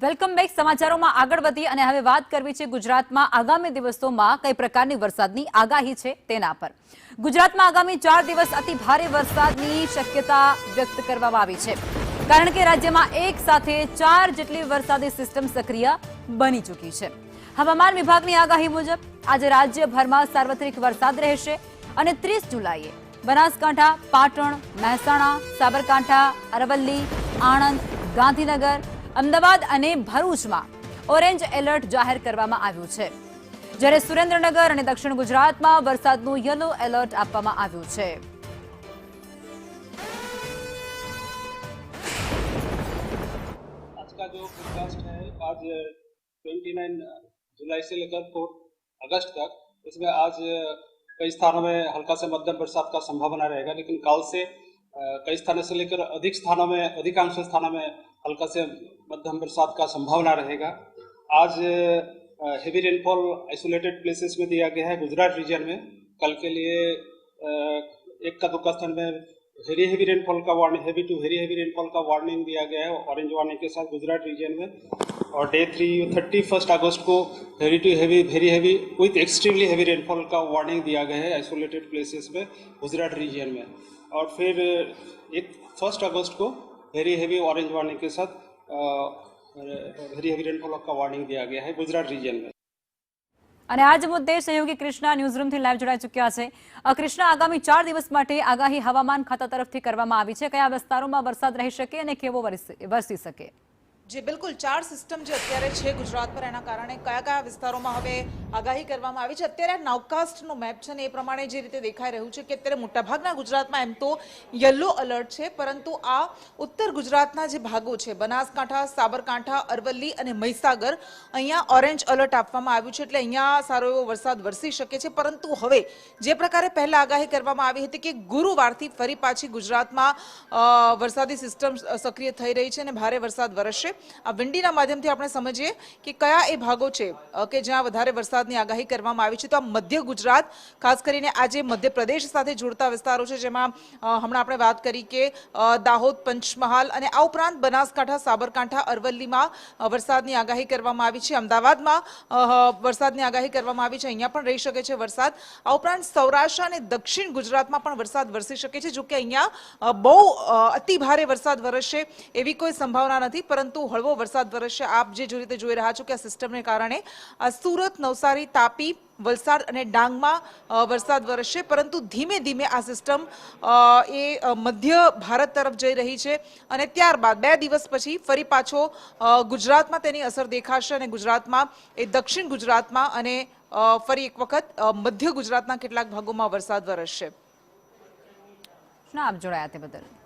Welcome back. સમાચારોમાં આગળ વધી અને હવે વાત કરવી છે ગુજરાતમાં આગામી દિવસોમાં કઈ પ્રકારની વરસાદની આગાહી છે તેના પર. ગુજરાતમાં આગામી 4 દિવસ અતિ ભારે વરસાદની શક્યતા વ્યક્ત કરવામાં આવી છે, કારણ કે રાજ્યમાં એક સાથે 4 જેટલી વરસાદી સિસ્ટમ સક્રિય બની ચૂકી છે. હવામાન વિભાગની આગાહી મુજબ આજે રાજ્યભરમાં સાર્વત્રિક વરસાદ રહેશે અને 30 જુલાઈએ બનાસકાંઠા, પાટણ, મહેસાણા, સાબરકાંઠા, અરવલ્લી, આણંદ, ગાંધીનગર, અમદાવાદ અને ભરૂચમાં ઓરેન્જ એલર્ટ જાહેર કરવામાં આવ્યું છે, જ્યારે સુરેન્દ્રનગર અને દક્ષિણ ગુજરાતમાં વરસાદનું યલો એલર્ટ આપવામાં આવ્યું છે. आज का जो फोरकास्ट है आज 29 जुलाई से लेकर 4 अगस्त तक, इसमें आज कई स्थानों में हल्का से मध्यम बरसात का संभावना रहेगा, लेकिन कल से कई स्थानों से लेकर अधिकांश स्थानों में हल्का से मध्यम बरसात का संभावना रहेगा. आज हेवी रेनफॉल आइसोलेटेड प्लेसेस में दिया गया है. गुजरात रीजन में कल के लिए एक का दुक्का स्थान में हेवी रेनफॉल का warning, heavy to very heavy rainfall का वार्निंग दिया गया है ऑरेंज वार्निंग के साथ गुजरात रीजन में. और डे 31 अगस्त को heavy to very heavy with extremely heavy rainfall का वार्निंग दिया गया है आइसोलेटेड प्लेसेस में गुजरात रीजन में. और फिर 1 अगस्त को वेरी हेवी ऑरेंज वार्निंग के साथ वेरी हेवी रेनफॉल का वार्निंग दिया गया है गुजरात रीजन में. અને આજ મુદ્દે સહયોગી કૃષ્ણા ન્યૂઝરૂમથી લાઈવ જોડાઈ ચૂક્યા છે. કૃષ્ણા, આગામી 4 દિવસ માટે આગાહી હવામાન ખાતા તરફથી કરવામાં આવી છે. કયા વિસ્તારોમાં વરસાદ રહી શકે અને કેવો વરસી શકે? जी बिल्कुल 4 सिस्टम जो अत्यारे छे गुजरात पर एना कारणे कया कया विस्तारों में हवे आगाही करवामां आवी छे. अत्यारे नाउकास्टनो मैप छे ने ए प्रमाणे जे रीते देखाई रह्युं छे के अत्यारे मोटाभागना गुजरातमां एम तो येलो अलर्ट छे, परंतु आ उत्तर गुजरातना जे भागो छे बनासकांठा, साबरकांठा, अरवल्ली अने महीसागर अहींया ऑरेंज अलर्ट आपवामां आव्युं छे, એટલે અહીંયા સારો એવો વરસાદ વરસી શકે છે. પરંતુ હવે જે પ્રકારે પહેલા આગાહી કરવામાં આવી હતી કે ગુરુવારથી ફરી પાછી ગુજરાતમાં વરસાદી સિસ્ટમ સક્રિય થઈ રહી છે અને ભારે વરસાદ વરસશે. આ વિંડીના માધ્યમથી આપણે સમજીએ કે કયા એ ભાગો છે કે જ્યાં વધારે વરસાદની આગાહી કરવામાં આવી છે. તો આ મધ્ય ગુજરાત, ખાસ કરીને આજે મધ્યપ્રદેશ સાથે જોડતા વિસ્તારો છે, જેમાં હમણાં આપણે વાત કરી કે દાહોદ, પંચમહાલ અને આ ઉપરાંત બનાસકાંઠા, સાબરકાંઠા, અરવલ્લીમાં વરસાદની આગાહી કરવામાં આવી છે. અમદાવાદમાં વરસાદની આગાહી કરવામાં આવી છે, અહીંયા પણ રહી શકે છે વરસાદ. આ ઉપરાંત સૌરાષ્ટ્ર અને દક્ષિણ ગુજરાતમાં પણ વરસાદ વરસી શકે છે. જોકે અહીંયા બહુ અતિ ભારે વરસાદ વરસશે એવી કોઈ સંભાવના નથી, પરંતુ હળવો વરસાદ વરસશે. આપ જે રીતે જોઈ રહ્યા છો કે આ સિસ્ટમને કારણે સુરત, નવસારી, તાપી, વલસાડ અને ડાંગમાં વરસાદ વરસશે, પરંતુ ધીમે ધીમે આ સિસ્ટમ એ મધ્ય ભારત તરફ જઈ રહી છે અને ત્યારબાદ 2 દિવસ પછી ફરી પાછો ગુજરાતમાં તેની અસર દેખાશે અને ગુજરાતમાં એ દક્ષિણ ગુજરાતમાં અને ફરી એક વખત મધ્ય ગુજરાતના કેટલાક ભાગોમાં વરસાદ વરસશે. આપ જોડાયા તે બદલ